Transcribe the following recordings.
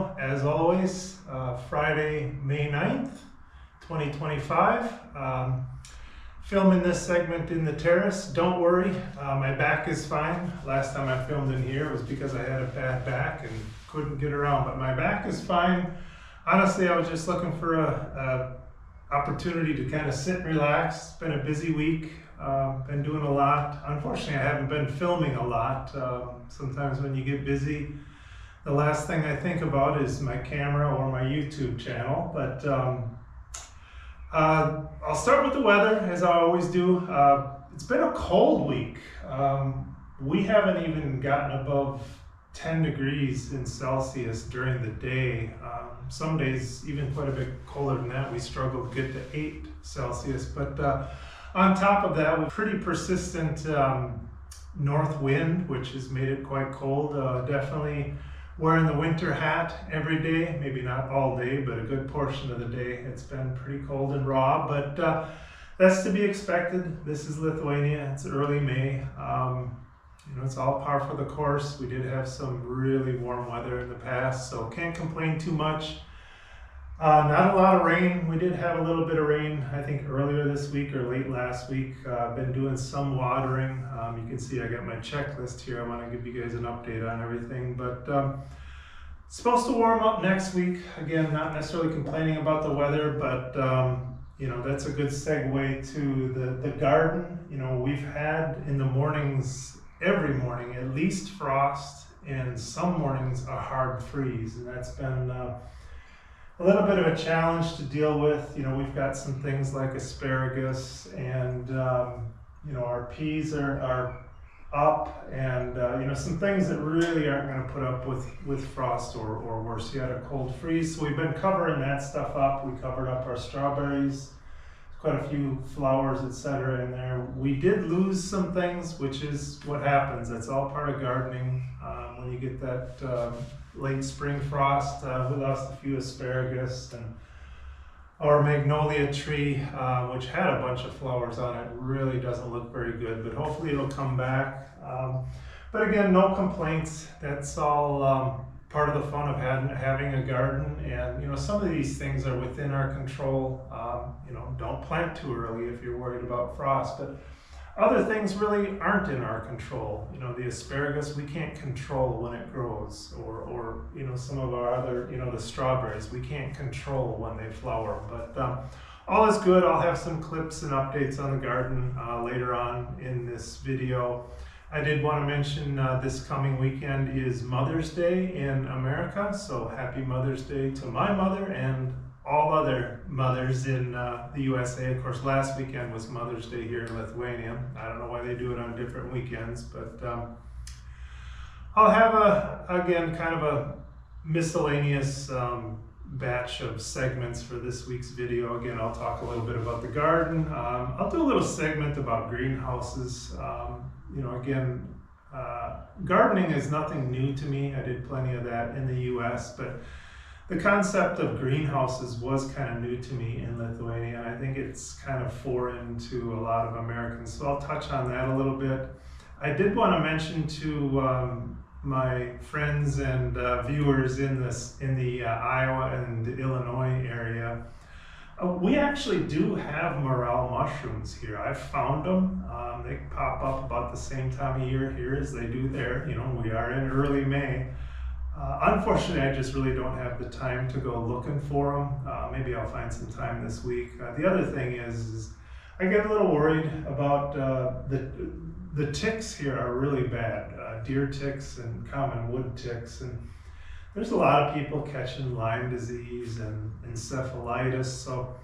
video, as always, Friday, May 9th, 2025. Filming this segment in the terrace. Don't worry, my back is fine. Last time I filmed in here was because I had a bad back and couldn't get around, but my back is fine. Honestly, I was just looking for a opportunity to kind of sit and relax. It's been a busy week. Been doing a lot. Unfortunately, I haven't been filming a lot. Sometimes when you get busy, the last thing I think about is my camera or my YouTube channel. But I'll start with the weather, as I always do. It's been a cold week. We haven't even gotten above 10 degrees in Celsius during the day. Some days even quite a bit colder than that. We struggle to get to 8 Celsius. But on top of that, with pretty persistent north wind, which has made it quite cold. Definitely wearing the winter hat every day, maybe not all day, but a good portion of the day. It's been pretty cold and raw, but that's to be expected. This is Lithuania. It's early May. It's all par for the course. We did have some really warm weather in the past, so can't complain too much. Not a lot of rain. We did have a little bit of rain, I think, earlier this week or late last week. I've been doing some watering. You can see I got my checklist here. I want to give you guys an update on everything. But it's supposed to warm up next week. Again, not necessarily complaining about the weather, but that's a good segue to the garden. We've had in the mornings, every morning, at least frost, and some mornings a hard freeze. And that's been a little bit of a challenge to deal with. We've got some things like asparagus and, our peas are up, and, some things that really aren't going to put up with frost or worse yet, a cold freeze. So we've been covering that stuff up. We covered up our strawberries, quite a few flowers, etc. in there. We did lose some things, which is what happens. That's all part of gardening. When you get that late spring frost, we lost a few asparagus, and our magnolia tree, which had a bunch of flowers on it, really doesn't look very good, but hopefully it'll come back. But again, no complaints. That's all part of the fun of having a garden. And some of these things are within our control. Don't plant too early if you're worried about frost, but other things really aren't in our control. The asparagus, we can't control when it grows, or some of our other, the strawberries, we can't control when they flower. But all is good. I'll have some clips and updates on the garden later on in this video. I did want to mention this coming weekend is Mother's Day in America, so happy Mother's Day to my mother and all other mothers in the USA. Of course, last weekend was Mother's Day here in Lithuania. I don't know why they do it on different weekends, but I'll have again, kind of a miscellaneous batch of segments for this week's video. Again, I'll talk a little bit about the garden. I'll do a little segment about greenhouses. Gardening is nothing new to me. I did plenty of that in the US, but the concept of greenhouses was kind of new to me in Lithuania. I think it's kind of foreign to a lot of Americans, so I'll touch on that a little bit. I did want to mention to my friends and viewers in the Iowa and Illinois area, we actually do have morel mushrooms here. I've found them. They pop up about the same time of year here as they do there. We are in early May. Unfortunately, I just really don't have the time to go looking for them. Maybe I'll find some time this week. The other thing is I get a little worried about the ticks here are really bad. Deer ticks and common wood ticks. And there's a lot of people catching Lyme disease and encephalitis. So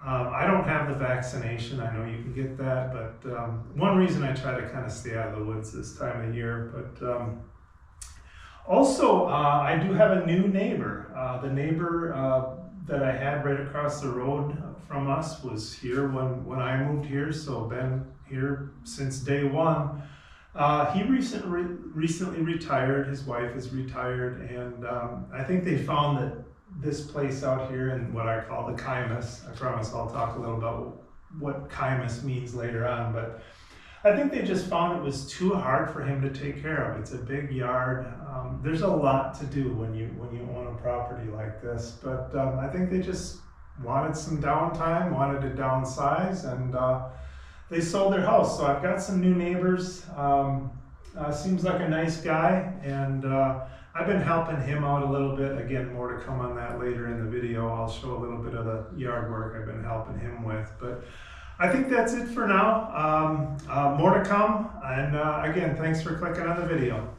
I don't have the vaccination. I know you can get that. But one reason I try to kind of stay out of the woods this time of year. But also, I do have a new neighbor. The neighbor that I had right across the road from us was here when I moved here, so been here since day one. He recently retired. His wife is retired, and I think they found that this place out here in what I call the Kaimus. I promise I'll talk a little about what Kaimus means later on, but I think they just found it was too hard for him to take care of. It's a big yard. There's a lot to do when you own a property like this, but I think they just wanted some downtime, wanted to downsize, and they sold their house. So I've got some new neighbors. Seems like a nice guy, and I've been helping him out a little bit. Again, more to come on that later in the video. I'll show a little bit of the yard work I've been helping him with, but I think that's it for now. More to come, and again, thanks for clicking on the video.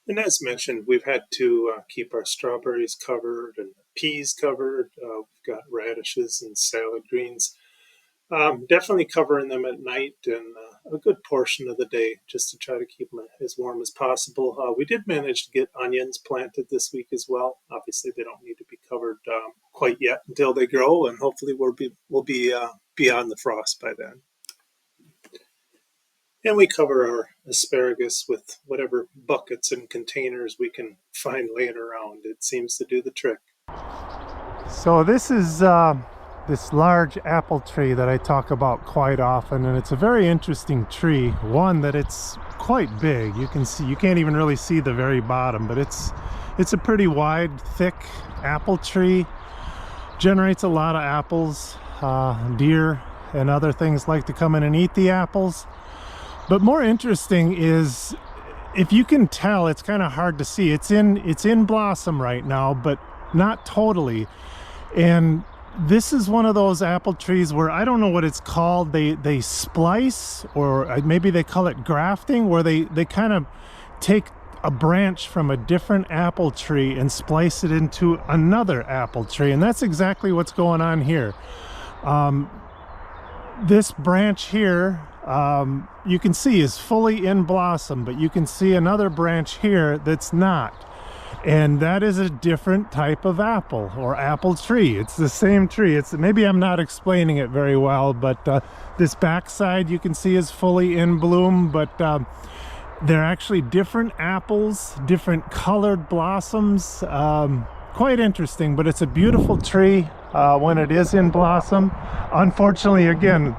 And as mentioned, we've had to keep our strawberries covered and peas covered. We've got radishes and salad greens. Definitely covering them at night and a good portion of the day just to try to keep them as warm as possible. We did manage to get onions planted this week as well. Obviously, they don't need to be covered quite yet until they grow, and hopefully we'll be beyond the frost by then. And we cover our asparagus with whatever buckets and containers we can find laying around. It seems to do the trick. So this is this large apple tree that I talk about quite often, and it's a very interesting tree. One, that it's quite big. You can see, you can't even really see the very bottom, but it's a pretty wide, thick apple tree. Generates a lot of apples. Deer and other things like to come in and eat the apples. But more interesting is, if you can tell, it's kind of hard to see. It's in blossom right now, but not totally. And this is one of those apple trees where I don't know what it's called. They splice, or maybe they call it grafting, where they kind of take a branch from a different apple tree and splice it into another apple tree. And that's exactly what's going on here. This branch here, you can see is fully in blossom, but you can see another branch here that's not. And that is a different type of apple or apple tree. It's the same tree. Maybe I'm not explaining it very well, but this backside you can see is fully in bloom, but they're actually different apples, different colored blossoms. Quite interesting, but it's a beautiful tree when it is in blossom. Unfortunately, again,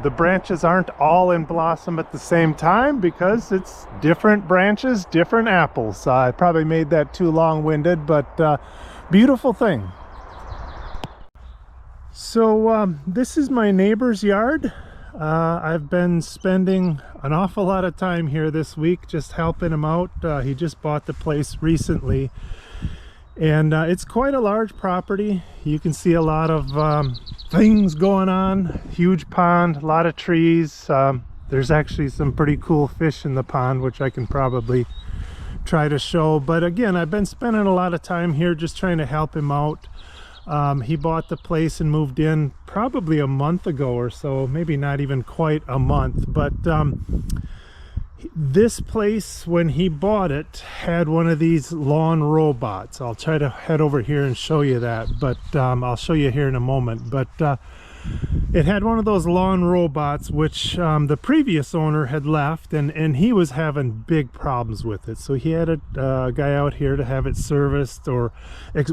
the branches aren't all in blossom at the same time because it's different branches, different apples. I probably made that too long-winded, but beautiful thing. So this is my neighbor's yard. I've been spending an awful lot of time here this week just helping him out. He just bought the place recently. And it's quite a large property. You can see a lot of things going on. Huge pond, a lot of trees. There's actually some pretty cool fish in the pond, which I can probably try to show. But again, I've been spending a lot of time here just trying to help him out. He bought the place and moved in probably a month ago or so, maybe not even quite a month. But this place, when he bought it, had one of these lawn robots. I'll try to head over here and show you that, but I'll show you here in a moment. But it had one of those lawn robots, which the previous owner had left, and he was having big problems with it. So he had a guy out here to have it serviced, or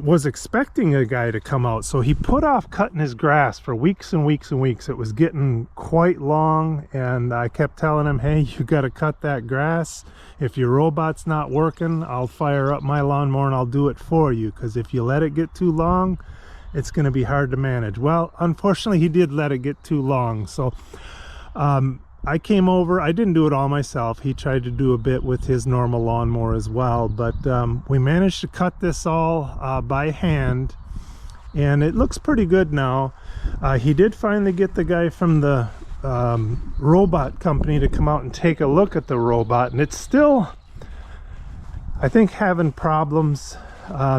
was expecting a guy to come out. So he put off cutting his grass for weeks and weeks and weeks. It was getting quite long, and I kept telling him, hey, you got to cut that grass. If your robot's not working, I'll fire up my lawnmower and I'll do it for you, because if you let it get too long, it's going to be hard to manage. Well, unfortunately, he did let it get too long. So I came over. I didn't do it all myself. He tried to do a bit with his normal lawnmower as well. But we managed to cut this all by hand. And it looks pretty good now. He did finally get the guy from the robot company to come out and take a look at the robot. And it's still, I think, having problems.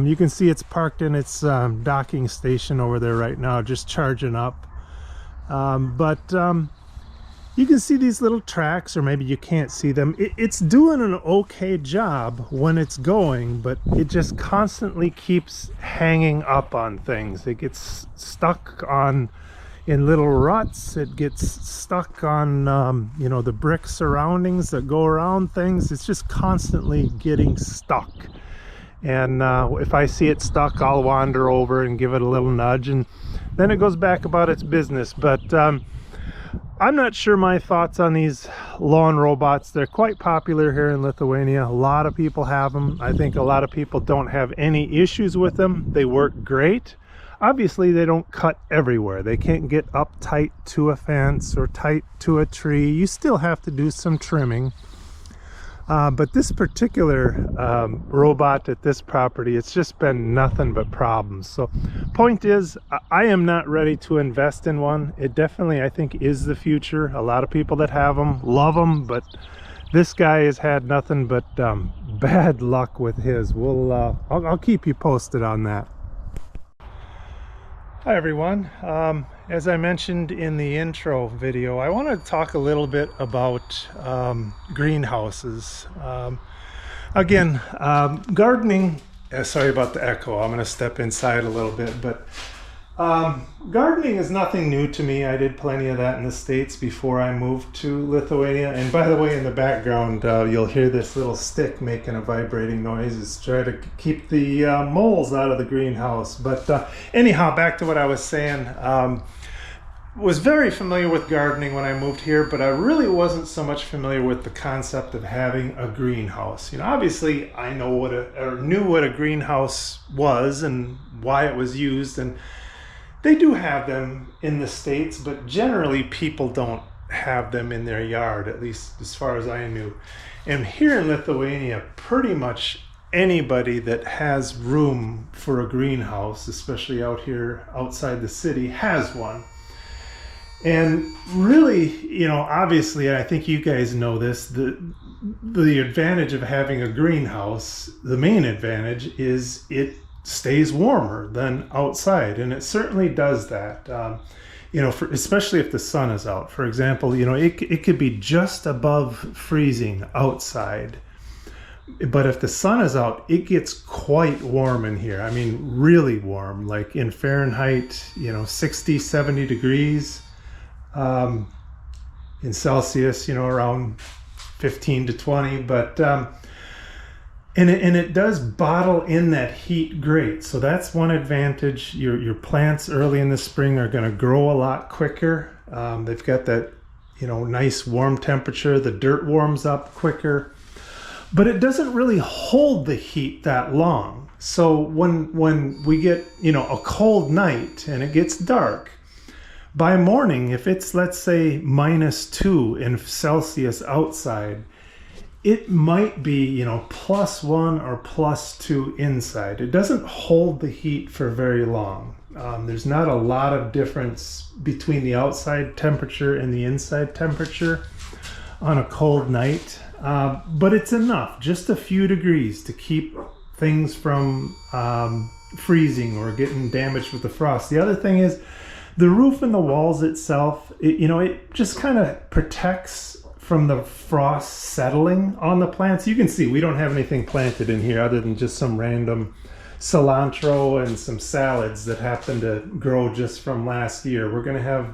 You can see it's parked in its docking station over there right now, just charging up. But you can see these little tracks, or maybe you can't see them. It's doing an okay job when it's going, but it just constantly keeps hanging up on things. It gets stuck in little ruts. It gets stuck on you know, the brick surroundings that go around things. It's just constantly getting stuck. And if I see it stuck, I'll wander over and give it a little nudge, and then it goes back about its business. But I'm not sure my thoughts on these lawn robots. They're quite popular here in Lithuania. A lot of people have them. I think a lot of people don't have any issues with them. They work great. Obviously, they don't cut everywhere. They can't get up tight to a fence or tight to a tree. You still have to do some trimming. But this particular robot at this property, it's just been nothing but problems. So point is, I am not ready to invest in one. It definitely, I think, is the future. A lot of people that have them love them, but this guy has had nothing but bad luck with his. I'll keep you posted on that. Hi everyone. As I mentioned in the intro video, I want to talk a little bit about greenhouses. Gardening, sorry about the echo, I'm going to step inside a little bit, but gardening is nothing new to me. I did plenty of that in the States before I moved to Lithuania. And by the way, in the background, you'll hear this little stick making a vibrating noise. It's trying to keep the moles out of the greenhouse. But anyhow, back to what I was saying. Was very familiar with gardening when I moved here, but I really wasn't so much familiar with the concept of having a greenhouse. You know, obviously I knew what a greenhouse was and why it was used, and they do have them in the States, but generally people don't have them in their yard, at least as far as I knew. And here in Lithuania, pretty much anybody that has room for a greenhouse, especially out here outside the city, has one. And really, you know, obviously, I think you guys know this, the advantage of having a greenhouse, the main advantage is it stays warmer than outside, and it certainly does that. You know, especially if the sun is out. For example, you know, it could be just above freezing outside, but if the sun is out, it gets quite warm in here. I mean, really warm, like in Fahrenheit, you know, 60, 70 degrees. In Celsius, you know, around 15 to 20, but and it does bottle in that heat great. So that's one advantage. Your plants early in the spring are going to grow a lot quicker. They've got that, you know, nice warm temperature. The dirt warms up quicker, but it doesn't really hold the heat that long. So when we get, you know, a cold night and it gets dark, by morning, if it's, let's say, -2 in Celsius outside, it might be, you know, +1 or +2 inside. It doesn't hold the heat for very long. There's not a lot of difference between the outside temperature and the inside temperature on a cold night, but it's enough, just a few degrees to keep things from freezing or getting damaged with the frost. The other thing is, the roof and the walls itself, you know, it just kind of protects from the frost settling on the plants. You can see we don't have anything planted in here other than just some random cilantro and some salads that happen to grow just from last year. We're going to have,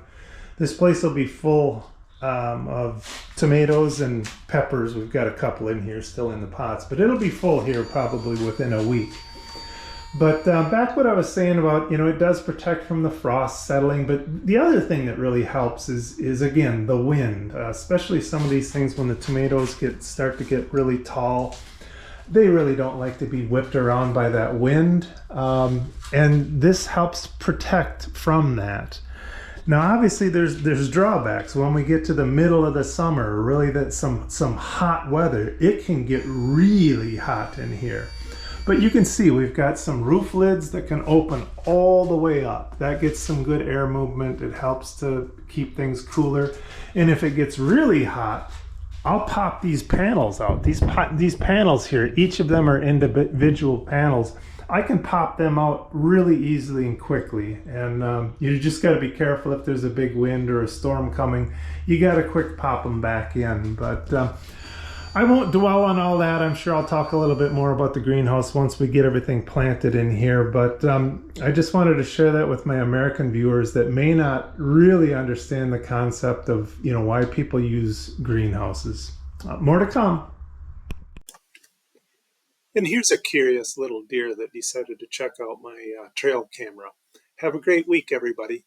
this place will be full of tomatoes and peppers. We've got a couple in here still in the pots, but it'll be full here probably within a week. But back what I was saying about, you know, it does protect from the frost settling. But the other thing that really helps is again, the wind, especially some of these things when the tomatoes start to get really tall. They really don't like to be whipped around by that wind. And this helps protect from that. Now, obviously, there's drawbacks. When we get to the middle of the summer, really some hot weather, it can get really hot in here. But you can see we've got some roof lids that can open all the way up. That gets some good air movement. It helps to keep things cooler. And if it gets really hot, I'll pop these panels out. These panels here, each of them are individual panels. I can pop them out really easily and quickly. And you just got to be careful if there's a big wind or a storm coming. You got to quick pop them back in. But I won't dwell on all that. I'm sure I'll talk a little bit more about the greenhouse once we get everything planted in here. But I just wanted to share that with my American viewers that may not really understand the concept of, you know, why people use greenhouses. More to come. And here's a curious little deer that decided to check out my trail camera. Have a great week, everybody.